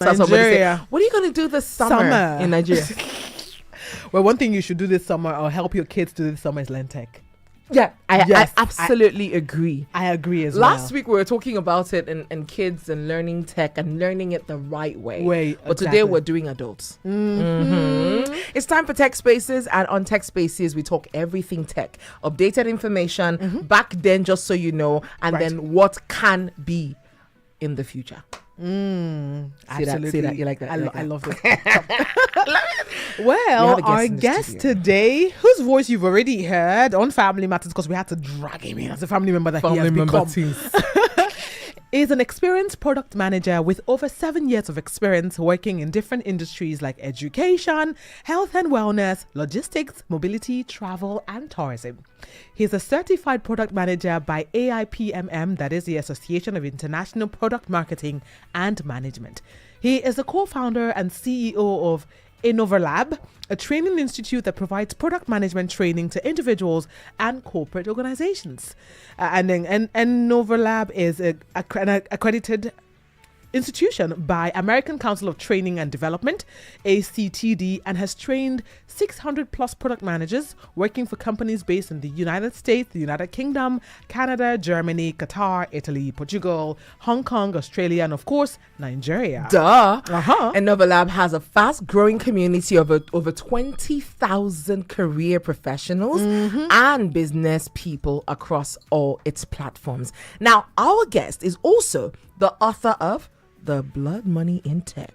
Nigeria. What are you going to do this summer in Nigeria? Well, one thing you should do this summer, or help your kids do this summer, is learn tech. Yeah, I Yes, absolutely agree. I agree as well. Last week we were talking about it and kids and learning tech and learning it the right way. But today we're doing adults. It's time for Tech Spaces, and on Tech Spaces we talk everything tech, updated information back then, just so you know, and then what can be in the future. Absolutely. See that? You like that? I love it. Well, our guest today, whose voice you've already heard on Family Matters, because we had to drag him in as a family member that he has become, is an experienced product manager with over 7 years of experience working in different industries like education, health and wellness, logistics, mobility, travel, and tourism. He's a certified product manager by AIPMM, that is the Association of International Product Marketing and Management. He is a co-founder and CEO of Innovalab, a training institute that provides product management training to individuals and corporate organizations. And Innovalab is an accredited institution by American Council of Training and Development, ACTD, and has trained 600 plus product managers working for companies based in the United States, the United Kingdom, Canada, Germany, Qatar, Italy, Portugal, Hong Kong, Australia, and of course, Nigeria. And Novolab has a fast growing community of over 20,000 career professionals and business people across all its platforms. Now, our guest is also the author of The Blood Money in Tech.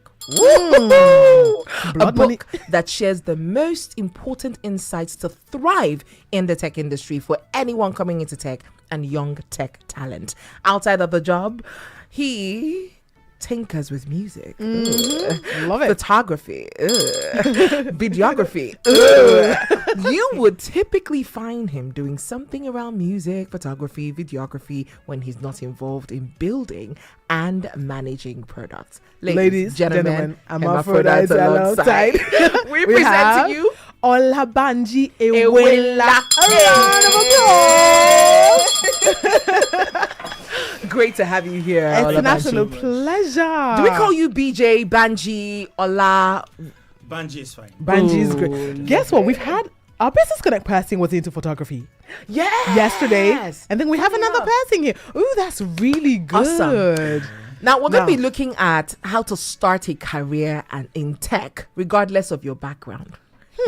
A book that shares the most important insights to thrive in the tech industry for anyone coming into tech and young tech talent. Outside of the job, he tinkers with music. Love it. Photography. Videography. You would typically find him doing something around music, photography, videography when he's not involved in building and managing products. Ladies, gentlemen, hermaphrodites alongside. we present to you Olabanji Ewenla. Great to have you here. It's an absolute pleasure. Do we call you BJ, Banji, Ola? Banji is fine. Banji is great. Guess what? We've had our Business Connect person was into photography. Yesterday. And then we have another person here. Ooh, that's really good. Awesome. Now, we're going to be looking at how to start a career in tech, regardless of your background.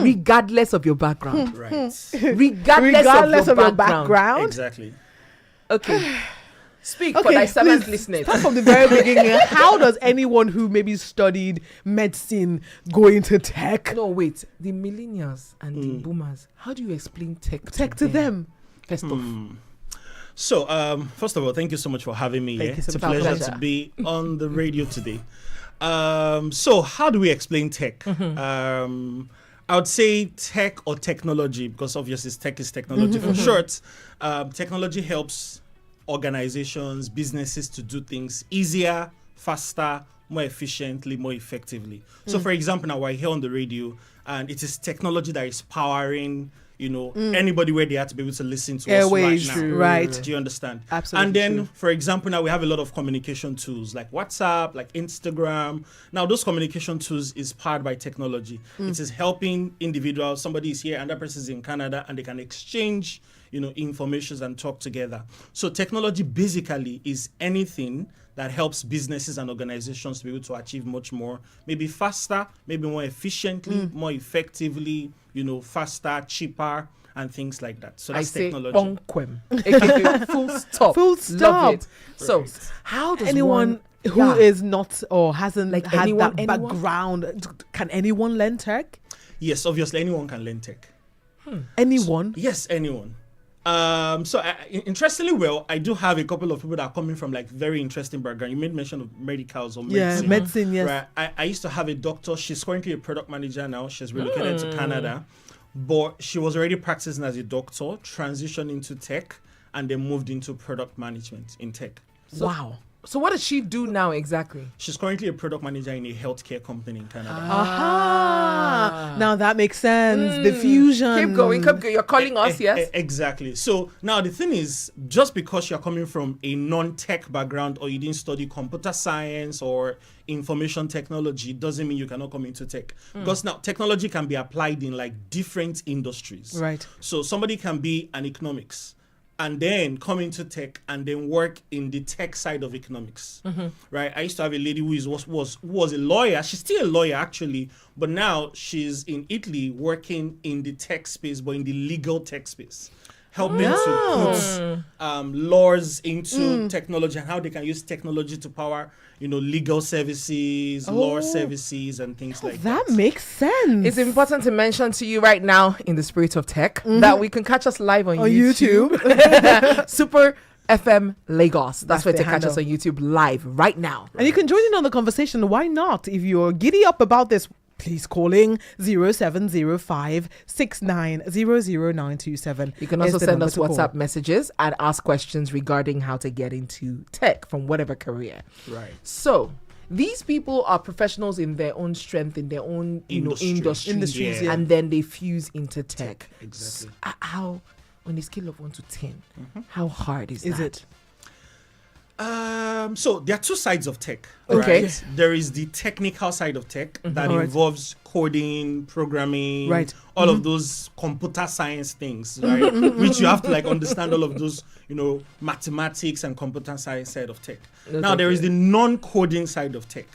Regardless of your background. Right. Regardless of your background. Exactly. Okay. Speak for thy servant listeners. Start from the very beginning. How does anyone who maybe studied medicine go into tech? No, wait. The millennials and the boomers, how do you explain tech to them? First off. So, first of all, thank you so much for having me here. It's a pleasure to be on the radio today. So, how do we explain tech? I would say tech or technology, because obviously tech is technology for short. Technology helps organizations, businesses to do things easier, faster, more efficiently, more effectively. So, for example, now we're here on the radio, and it is technology that is powering, anybody where they are to be able to listen to us right now. Right. Do you understand? Absolutely. And then, for example, now we have a lot of communication tools like WhatsApp, like Instagram. Now, those communication tools is powered by technology. It is helping individuals. Somebody is here, another person is in Canada, and they can exchange information and talk together. So technology basically is anything that helps businesses and organizations to be able to achieve much more, maybe faster, maybe more efficiently, more effectively, faster, cheaper, and things like that. So that's technology. Full stop. Full stop. Love it. So how does anyone who is not or hasn't like had anyone, that background, can anyone learn tech? Yes, obviously anyone can learn tech. Anyone? Yes, anyone. Interestingly, I do have a couple of people that are coming from like very interesting background. You made mention of medicals or medicine. Yeah, medicine, yes. Right. I used to have a doctor. She's currently a product manager now. She's relocated to Canada. But she was already practicing as a doctor, transitioned into tech, and then moved into product management in tech. Wow. So what does she do now exactly? She's currently a product manager in a healthcare company in Canada. Now that makes sense. The fusion. Keep going. You're calling us, yes? Exactly. So now the thing is, just because you're coming from a non-tech background or you didn't study computer science or information technology doesn't mean you cannot come into tech. Because now technology can be applied in like different industries. Right. So somebody can be an economics and then come into tech and then work in the tech side of economics, right? I used to have a lady who was a lawyer. She's still a lawyer, actually, but now she's in Italy working in the tech space, but in the legal tech space, helping to put laws into technology and how they can use technology to power, legal services, law services, and things like that. That makes sense. It's important to mention to you right now, in the spirit of tech, that we can catch us live on YouTube. Super FM Lagos. That's where to catch us on YouTube live right now. And you can join in on the conversation. Why not? If you're giddy up about this, please calling 0705 6900 You can also send us WhatsApp messages and ask questions regarding how to get into tech from whatever career. Right. So these people are professionals in their own strength, in their own industries, and then they fuse into tech. Exactly. How, on a scale of 1 to 10, how hard is it? So there are two sides of tech. Okay. Right? There is the technical side of tech that involves coding, programming, all of those computer science things, right? Which you have to understand all of those, mathematics and computer science side of tech. Now there is the non-coding side of tech,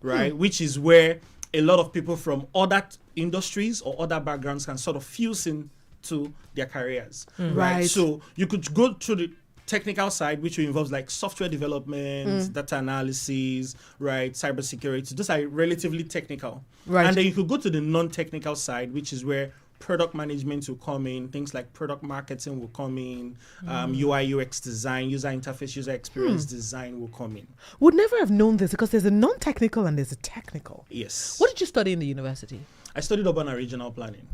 right? Which is where a lot of people from other industries or other backgrounds can sort of fuse into their careers, right? So you could go through the technical side, which involves like software development, data analysis, right, cybersecurity. Those are relatively technical. Right. And then you could go to the non-technical side, which is where product management will come in, things like product marketing will come in, UI, UX design, user interface, user experience design will come in. Would never have known this because there's a non-technical and there's a technical. Yes. What did you study in the university? I studied urban and regional planning.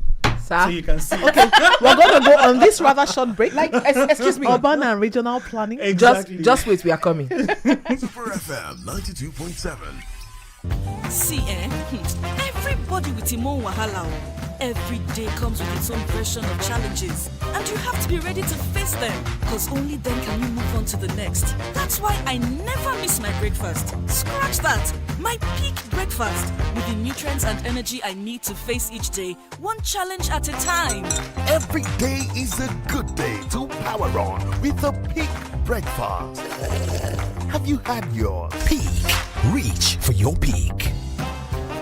So you can see. Okay, we're going to go on this rather short break. Excuse me. Urban and regional planning. Exactly. Just wait, we are coming. Super FM 92.7. See, everybody with him own wahala. Every day comes with its own version of challenges, and you have to be ready to face them, because only then can you move on to the next. That's why I never miss my breakfast. Scratch that! My peak breakfast, with the nutrients and energy I need to face each day, one challenge at a time. Every day is a good day to power on with a peak breakfast. Have you had your peak? Reach for your peak.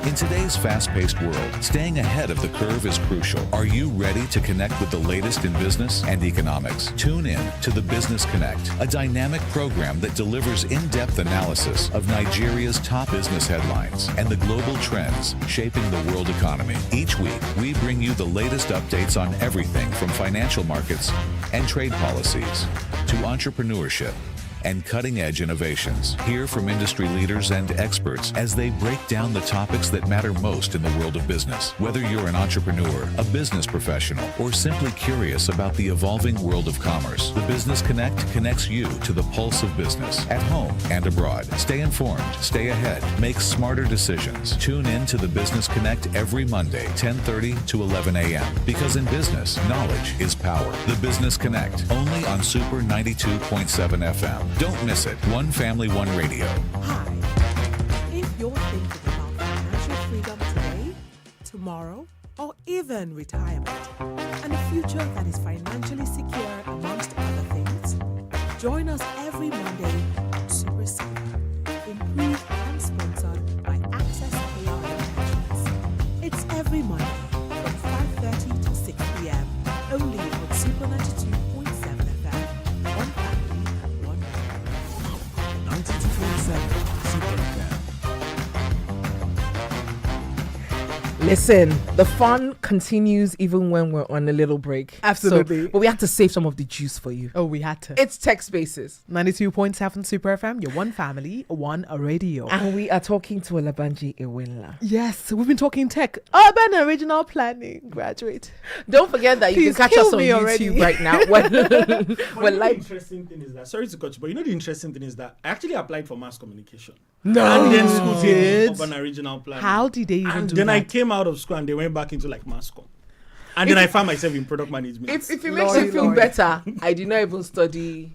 In today's fast-paced world, staying ahead of the curve is crucial. Are you ready to connect with the latest in business and economics? Tune in to the Business Connect, a dynamic program that delivers in-depth analysis of Nigeria's top business headlines and the global trends shaping the world economy. Each week, we bring you the latest updates on everything from financial markets and trade policies to entrepreneurship and cutting-edge innovations. Hear from industry leaders and experts as they break down the topics that matter most in the world of business. Whether you're an entrepreneur, a business professional, or simply curious about the evolving world of commerce, the Business Connect connects you to the pulse of business at home and abroad. Stay informed, stay ahead, make smarter decisions. Tune in to the Business Connect every Monday, 10:30 to 11 a.m. Because in business, knowledge is power. The Business Connect, only on Super 92.7 FM. Don't miss it. One family, one radio. Hi. If you're thinking about financial freedom today, tomorrow, or even retirement, and a future that is financially secure amongst other things, join us every Monday on Super Saver, improved and sponsored by Access AR Intelligence. It's every Monday from 5:30 to 6 p.m. only on Super 92.7 FM. One family, one radio. 92.7 Super FM. Listen, the fun continues even when we're on a little break. Absolutely. But we had to save some of the juice for you. Oh, we had to. It's Tech Spaces. 92.7 Super FM, your one family, one radio. And we are talking to Olabanji Ewenla. Yes, we've been talking tech, urban original planning graduate. Don't forget that you can catch us on YouTube right now. We're live. The interesting thing is that, sorry to cut you, but you know the interesting thing is that I actually applied for mass communication. No. And then school did urban original planning. How did they even do then that? I came out of school and they went back into like mass com. And then I found myself in product management. If it makes you feel better, I did not even study.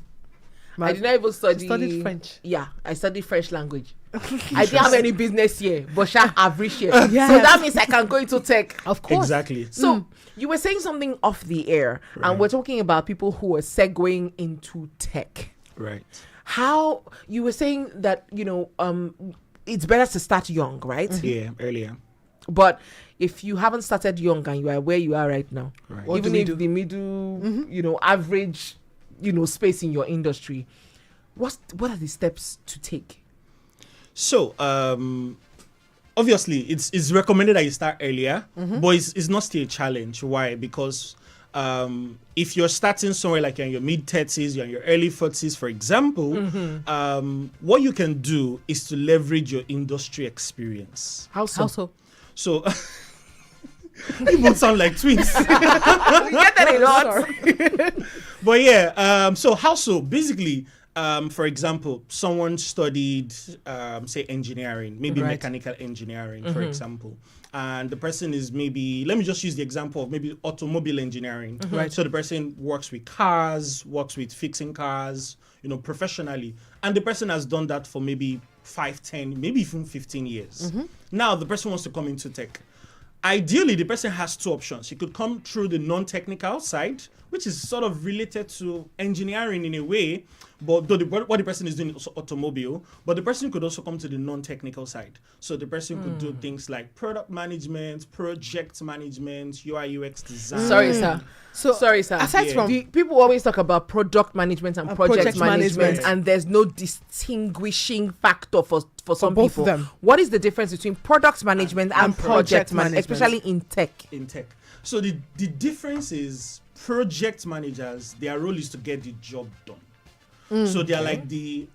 I studied French. Yeah, I studied French language. I didn't have any business here, but average here. Yes. So that means I can go into tech. Of course. Exactly. So you were saying something off the air, and we're talking about people who are segueing into tech. Right. How you were saying that, it's better to start young, right? Yeah, earlier. But if you haven't started young and you are where you are right now, even if the middle, average, space in your industry, what are the steps to take? So, obviously, it's recommended that you start earlier, but it's not still a challenge. Why? Because if you're starting somewhere like you're in your mid-30s, you're in your early 40s, for example, what you can do is to leverage your industry experience. How so? So, you both sound like twins. We get that a lot. But yeah, so how so? Basically, for example, someone studied, say, engineering, maybe mechanical engineering, for example. And the person is maybe, let me just use the example of maybe automobile engineering. Right. So the person works with cars, works with fixing cars, professionally. And the person has done that for maybe 5, 10, maybe even 15 years. Now the person wants to come into tech. Ideally, the person has two options. He could come through the non-technical side, which is sort of related to engineering in a way, but what the person is doing is automobile, but the person could also come to the non-technical side. So the person could do things like product management, project management, UI UX design. Sorry, sir. Aside from people always talk about product management and project management, and there's no distinguishing factor for some both people. of them. What is the difference between product management and project management, especially in tech? So the difference is project managers, their role is to get the job done. So they're like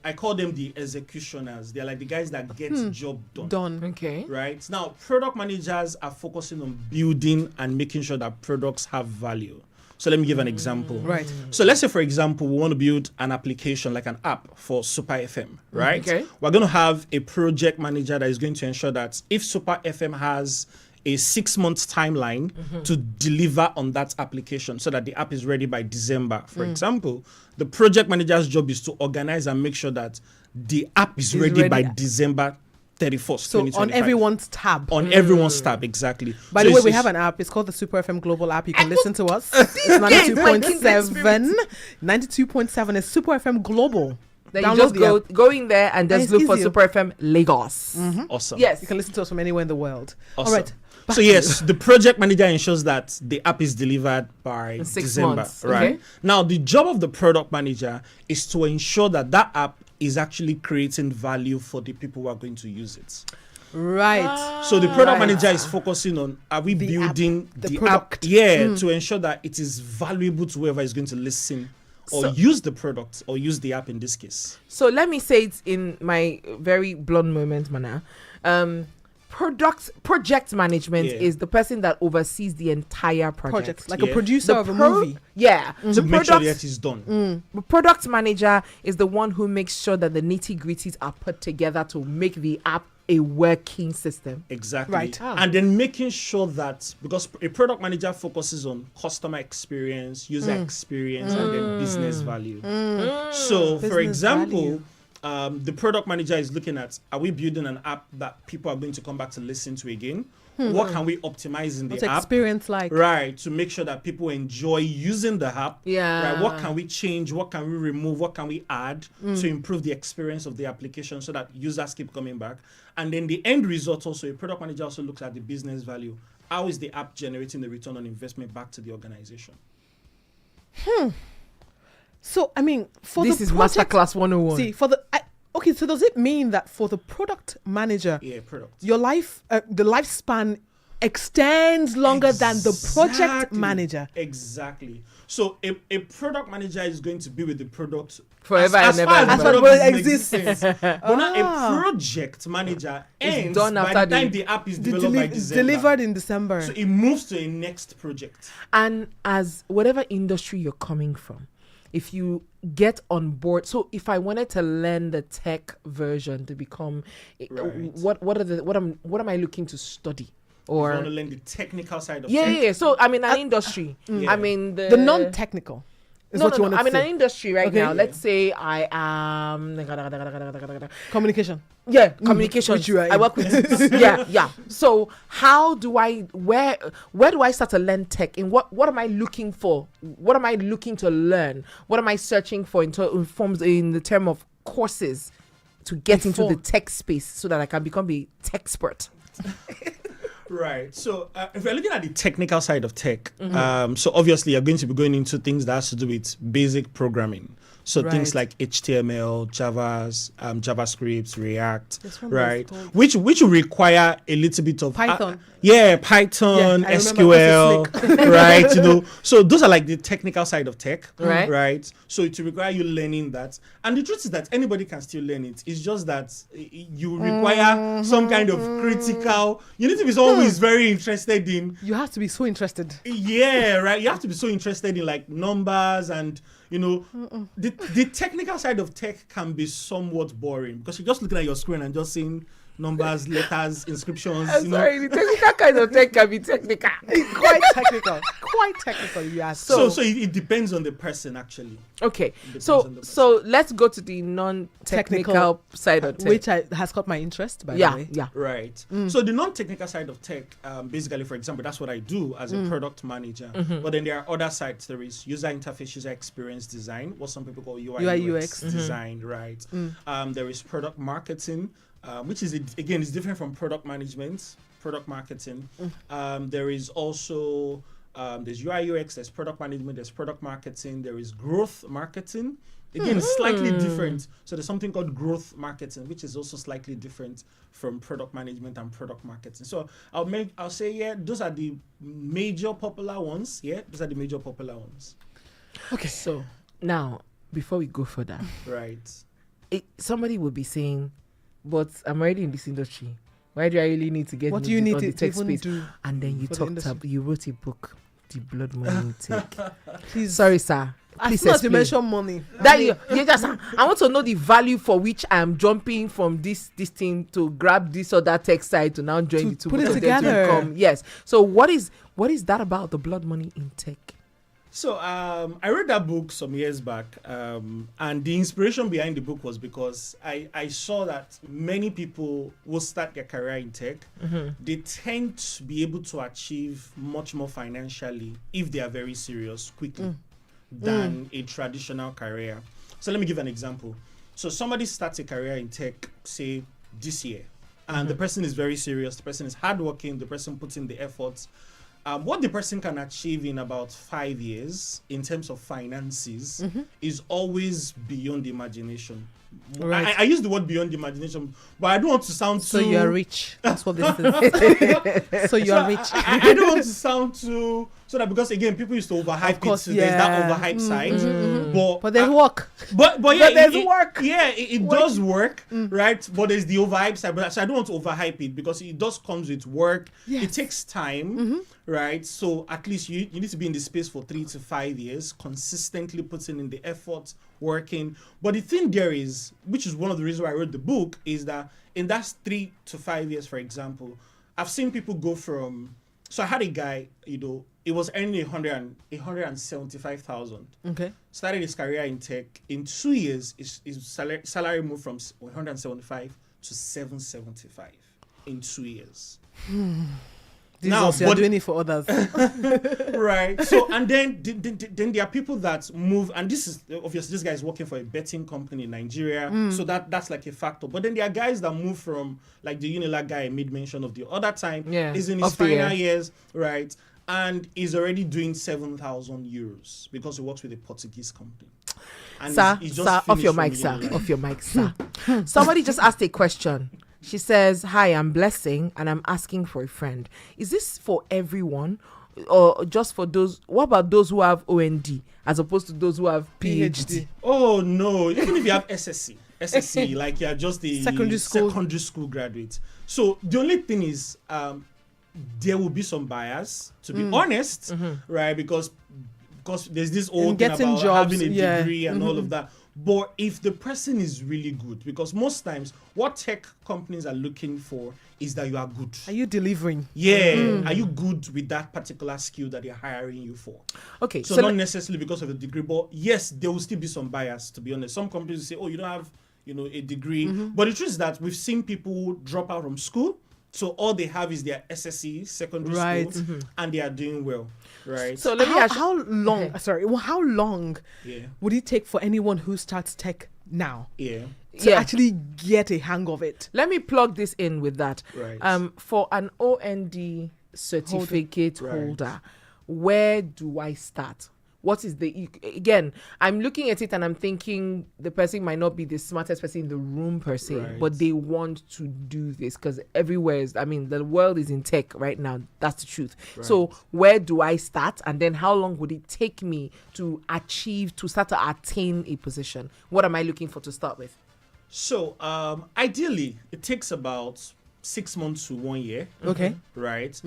I call them the executioners. They're like the guys that get the job done. Okay. Right? Now, product managers are focusing on building and making sure that products have value. So let me give an example. Right. So let's say, for example, we want to build an application like an app for Super FM, right? Okay. We're going to have a project manager that is going to ensure that if Super FM has a 6-month timeline to deliver on that application so that the app is ready by December, for example, the project manager's job is to organize and make sure that the app is ready by December 31st, so 2025. on everyone's tab. On everyone's tab, exactly. By the way, we have an app. It's called the Super FM Global app. You can listen to us. It's 92.7. 92.7 is Super FM Global. Then you just go in there and just look for Super FM Lagos. Awesome. Yes. You can listen to us from anywhere in the world. Awesome. All right. So yes, the project manager ensures that the app is delivered by 6 December. months. Right. Okay. Now, the job of the product manager is to ensure that that app is actually creating value for the people who are going to use it. Right. So the product manager is focusing on, are we building the app? Yeah, to ensure that it is valuable to whoever is going to listen or use the product or use the app in this case. So let me say it in my very blunt moment manner. Project management is the person that oversees the entire project. Like a producer of a movie. Yeah. To make sure that is done. The product manager is the one who makes sure that the nitty-gritties are put together to make the app a working system. Exactly. Right. And then making sure that, because a product manager focuses on customer experience, user experience, and then business value. So, for example, the product manager is looking at, are we building an app that people are going to come back to listen to again? What can we optimize in the What's app? experience like? Right, to make sure that people enjoy using the app. Yeah. Right, what can we change? What can we remove? What can we add to improve the experience of the application so that users keep coming back? And then the end result also, a product manager also looks at the business value. How is the app generating the return on investment back to the organization? So, I mean, this is Masterclass 101. See, okay, so does it mean that for the product manager, product, your life, the lifespan extends longer than the project manager. Exactly. So a product manager is going to be with the product forever as and far ever. as the product exists. But Ah. now a project manager ends by the time the app is developed by December. Delivered in December. So it moves to a next project. And as whatever industry you're coming from, if you get on board, so if I wanted to learn the tech version to become, what am I looking to study? Or you want to learn the technical side of tech. Yeah. So I'm in an industry. I mean the non-technical. I'm in an industry right now. Let's say I am communication. Yeah, communication. Which you are I work with. yeah. So how do where do I start to learn tech? In what am I looking for? What am I looking to learn? What am I searching for in the term of courses to get into the tech space so that I can become a tech expert? Right. So if we're looking at the technical side of tech, so obviously you're going to be going into things that has to do with basic programming. So things like HTML, JavaScript, React, right? Which will require a little bit of Python. Python, SQL, right? So those are like the technical side of tech, right? So it will require you learning that. And the truth is that anybody can still learn it. It's just that you require some kind of critical. You need to be someone who is very interested in. You have to be so interested. Yeah, right. You have to be so interested in like numbers and. The technical side of tech can be somewhat boring because you're just looking at your screen and just seeing numbers, letters, inscriptions. Sorry, the technical kind of tech can be technical. Quite technical, yeah. So it depends on the person, actually. Okay, so let's go to the non-technical side of tech. Which has caught my interest, by the way. Yeah. Right. So the non-technical side of tech, basically, for example, that's what I do as a product manager. But then there are other sides. There is user interface, user experience design, what some people call UI UX design, right? There is product marketing, which is, again, is different from product management, product marketing. There is also, there's UI UX, there's product management, there's product marketing, there is growth marketing. Again, it's slightly different. So there's something called growth marketing, which is also slightly different from product management and product marketing. So I'll say, those are the major popular ones. Those are the major popular ones. Okay. So now, before we go further, right? Somebody will be saying, but I'm already in this industry. Why do I really need to get what do you need to tech space? And then you wrote a book, The Blood Money Intake. Sorry, sir. Please explain. You mention money. That you just. I want to know the value for which I'm jumping from this thing to grab this other tech side to now join the two. Put it together. Yes. So what is that about, The Blood Money Intake? So I read that book some years back, and the inspiration behind the book was because I saw that many people will start their career in tech. They tend to be able to achieve much more financially if they are very serious quickly than a traditional career. So let me give an example. So somebody starts a career in tech, say this year, and the person is very serious, the person is hardworking, the person puts in the efforts. What the person can achieve in about 5 years in terms of finances is always beyond imagination. Right. I use the word beyond imagination, but I don't want to sound too... So you're rich. That's what this is. So you're rich. I don't want to sound too... So that because, again, people used to overhype it. So there's that overhype side. But there's work. But there's work. Yeah, it does work, right? But there's the overhype side. So I don't want to overhype it because it does comes with work. Yes. It takes time, right? So at least you need to be in the space for 3 to 5 years, consistently putting in the effort, working. But the thing there is, which is one of the reasons why I wrote the book, is that in that 3 to 5 years, for example, I've seen people go from... So I had a guy, it was earning 175,000. Okay. Started his career in tech. In 2 years, his salary moved from 175 to 775 in 2 years. Now, you're doing it for others. Right. So, and then there are people that move, and this is obviously this guy is working for a betting company in Nigeria. So that's like a factor. But then there are guys that move from, like the Ewenla guy I made mention of the other time, is in his final years, right? And is already doing 7,000 euros because he works with a Portuguese company. And Sir, off your mic, sir. Somebody just asked a question. She says, "Hi, I'm Blessing, and I'm asking for a friend. Is this for everyone, or just for those? What about those who have OND as opposed to those who have PhD?" Oh no! Even if you have SSC, like you're just the secondary school graduate. So the only thing is, there will be some bias, to be honest, right? Because there's this old thing about jobs, having a degree and all of that. But if the person is really good, because most times what tech companies are looking for is that you are good. Are you delivering? Yeah. Are you good with that particular skill that they're hiring you for? Okay. So not necessarily because of a degree, but yes, there will still be some bias, to be honest. Some companies say, oh, you don't have, a degree. But the truth is that we've seen people drop out from school. So all they have is their SSC, secondary school, and they are doing well, right? So let me ask, how long? Sorry, how long would it take for anyone who starts tech now? To actually get a hang of it? Let me plug this in with that. Right. For an OND certificate holder, where do I start? What is again, I'm looking at it and I'm thinking the person might not be the smartest person in the room per se, but they want to do this because everywhere the world is in tech right now. That's the truth. So where do I start? And then how long would it take me to start to attain a position? What am I looking for to start with? So ideally, it takes about 6 months to 1 year. Okay. Right?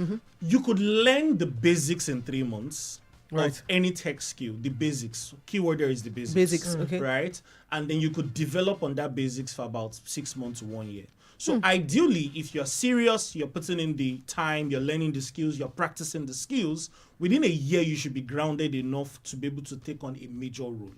You could learn the basics in 3 months. Of any tech skill, the basics. Keyword there is the basics. Okay. Right? And then you could develop on that basics for about 6 months to 1 year. So ideally, if you're serious, you're putting in the time, you're learning the skills, you're practicing the skills, within a year, you should be grounded enough to be able to take on a major role.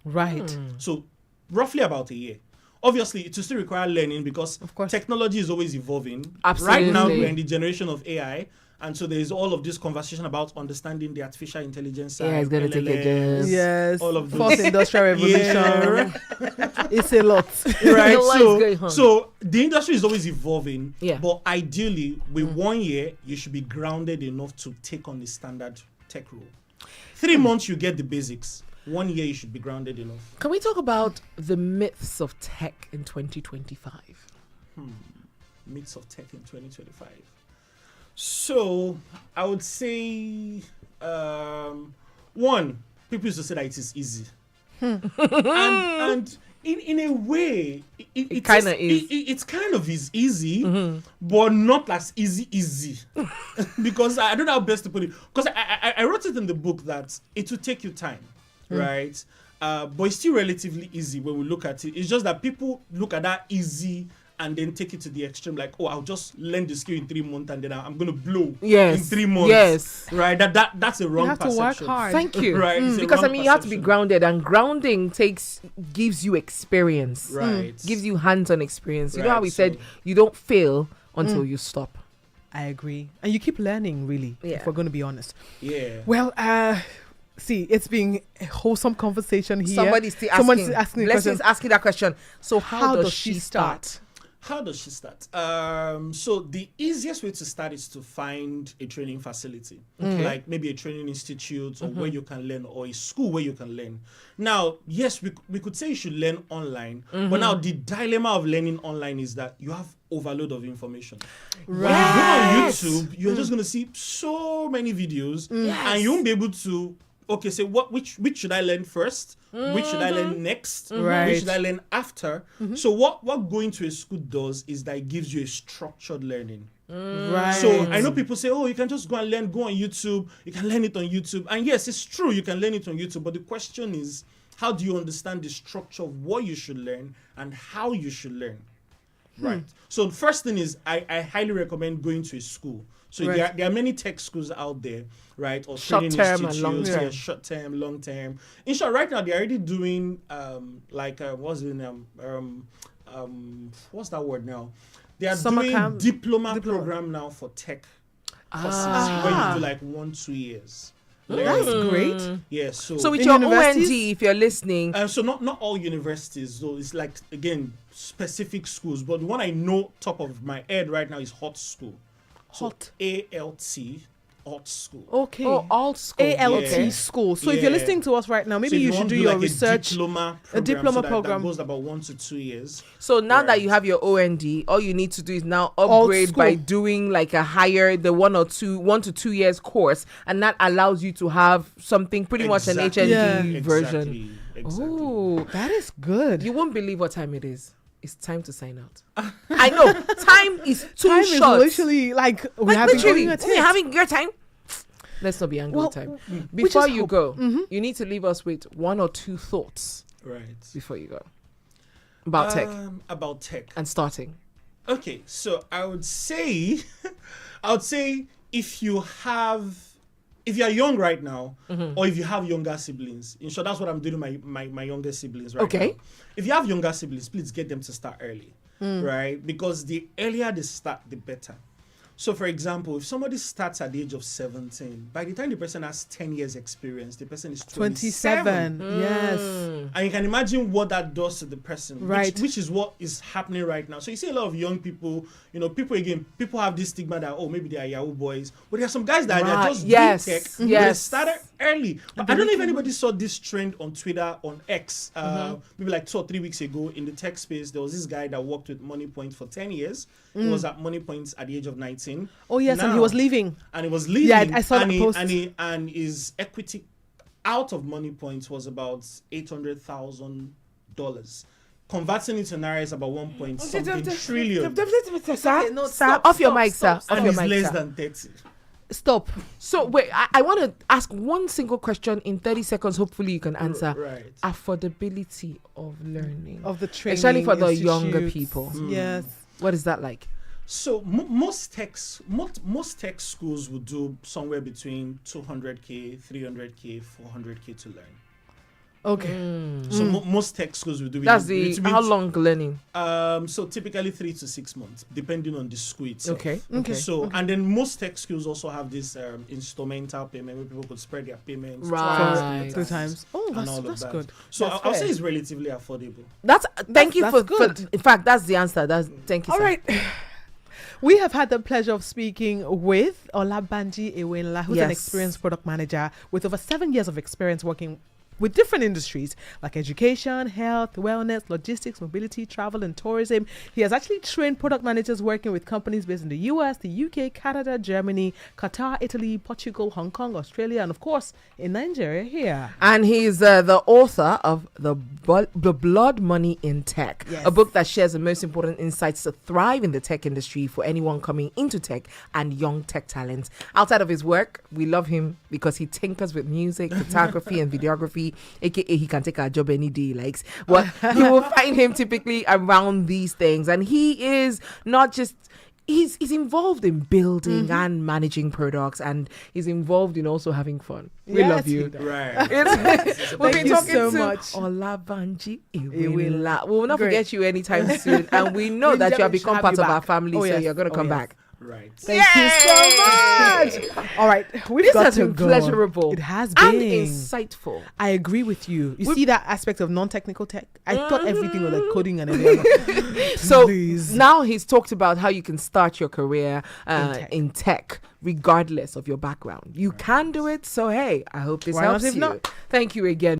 Right. So roughly about a year. Obviously, it will still require learning because technology is always evolving. Absolutely. Right now, we're in the generation of AI. And so there's all of this conversation about understanding the artificial intelligence side. Yeah, it's going to take a guess. Yes. All of those. Fourth industrial revolution. It's a lot. Right. So the industry is always evolving. Yeah. But ideally, with 1 year, you should be grounded enough to take on the standard tech role. 3 months, you get the basics. 1 year, you should be grounded enough. Can we talk about the myths of tech in 2025? Myths of tech in 2025. So I would say, one, people used to say that it is easy, and in a way, it kind of is. It kind of is easy, but not as easy, because I don't know how best to put it. Because I wrote it in the book that it will take you time, right? But it's still relatively easy when we look at it. It's just that people look at that easy and then take it to the extreme, like, oh, I'll just learn the skill in 3 months and then I'm going to blow in 3 months. Yes. Right? That's a wrong perception. You have to work hard. Thank you. Right? Because, you have to be grounded, and grounding gives you experience. Right. Gives you hands-on experience. You know how we said you don't fail until you stop. I agree. And you keep learning, really, if we're going to be honest. Yeah. Well, see, it's been a wholesome conversation here. Someone's asking Blessing's asking that question. So how does she start? How does she start? So the easiest way to start is to find a training facility, like maybe a training institute or where you can learn, or a school where you can learn. Now, yes, we could say you should learn online, but now the dilemma of learning online is that you have overload of information. Right. When you go on YouTube, you're just going to see so many videos, and you won't be able to. Okay, so which should I learn first? Which should I learn next? Which should I learn after? So what going to a school does is that it gives you a structured learning. Right. So I know people say, oh, you can just go and go on YouTube. You can learn it on YouTube. And yes, it's true, you can learn it on YouTube. But the question is, how do you understand the structure of what you should learn and how you should learn? Right. So the first thing is I highly recommend going to a school. So there are many tech schools out there, right? Or training institutes, short term, long term. In short, right now they're already doing what's that word now? They are doing diploma program now for tech courses where you do like 1-2 years. That's great. Yeah. So with your OND, if you're lilistening, so not all universities, though. It's like, again, specific schools. But the one I know top of my head right now is Hot School. Hot. ALT alt school. Okay. Oh, alt school. ALT school. So if you're listening to us right now, maybe you should do your research. A diploma program that goes about 1 to 2 years. So now that you have your OND, all you need to do is now upgrade by doing like a higher, the 1 to 2 years course, and that allows you to have something pretty much an HND version. Exactly. Oh, that is good. You won't believe what time it is. It's time to sign out. I know. Time is too time short. Is literally like we're having your time. Let's not be angry with time. Before you go, you need to leave us with 1 or 2 thoughts. Right. Before you go. About tech. About tech. And starting. Okay, so I would say if you are young right now, or if you have younger siblings, in short, that's what I'm doing my younger siblings right now. If you have younger siblings, please get them to start early, right? Because the earlier they start, the better. So, for example, if somebody starts at the age of 17, by the time the person has 10 years experience, the person is 27. Yes. And you can imagine what that does to the person, right? Which is what is happening right now. So you see a lot of young people, people have this stigma that, maybe they are Yahoo boys. But there are some guys that are just doing tech. But they started early. But I don't know if anybody saw this trend on Twitter, on X, maybe like 2 or 3 weeks ago in the tech space. There was this guy that worked with Money Point for 10 years. He was at Money Point at the age of 19. Oh, yes, and he was leaving. Yeah, I saw that post. And his equity out of Money Points was about $800,000. Converting it to naira is about 1 point something trillion. Sir, off your mic, sir. And it's less than 30. Stop. So wait, I want to ask one single question in 30 seconds. Hopefully you can answer. Right. Affordability of learning. Of the training. Especially for the younger people. Yes. What is that like? So most tech schools would do somewhere between 200K, 300K, 400K to learn. Okay. So most tech schools will do. That's how long learning? So typically 3 to 6 months, depending on the school itself. Okay. So and then most tech schools also have this instrumental payment where people could spread their payments right 2 times. Oh, that's good. So I'll say it's relatively affordable. Thank you for good. In fact, that's the answer. Thank you. All right. We have had the pleasure of speaking with Olabanji Ewenla, who's an experienced product manager with over 7 years of experience working with different industries like education, health, wellness, logistics, mobility, travel, and tourism. He has actually trained product managers working with companies based in the US, the UK, Canada, Germany, Qatar, Italy, Portugal, Hong Kong, Australia, and of course in Nigeria here. And he's the author of the Blood Money in Tech, a book that shares the most important insights to thrive in the tech industry for anyone coming into tech and young tech talents. Outside of his work, we love him because he tinkers with music, photography, and videography. AKA he can take a job any day he likes. Well, you will find him typically around these things, and he is not just he's involved in building and managing products, and he's involved in also having fun. We love you. Right. We'll be talking so to much. Olabanji Ewenla. We will not forget you anytime soon, and we know that you have become part of our family, so you're going to come back. Right. Thank you so much. All right. This has been pleasurable. It has been. And insightful. I agree with you. You see that aspect of non-technical tech? I thought everything was like coding and everything. So now he's talked about how you can start your career in tech regardless of your background. You can do it. So, hey, I hope this helps you. Thank you again.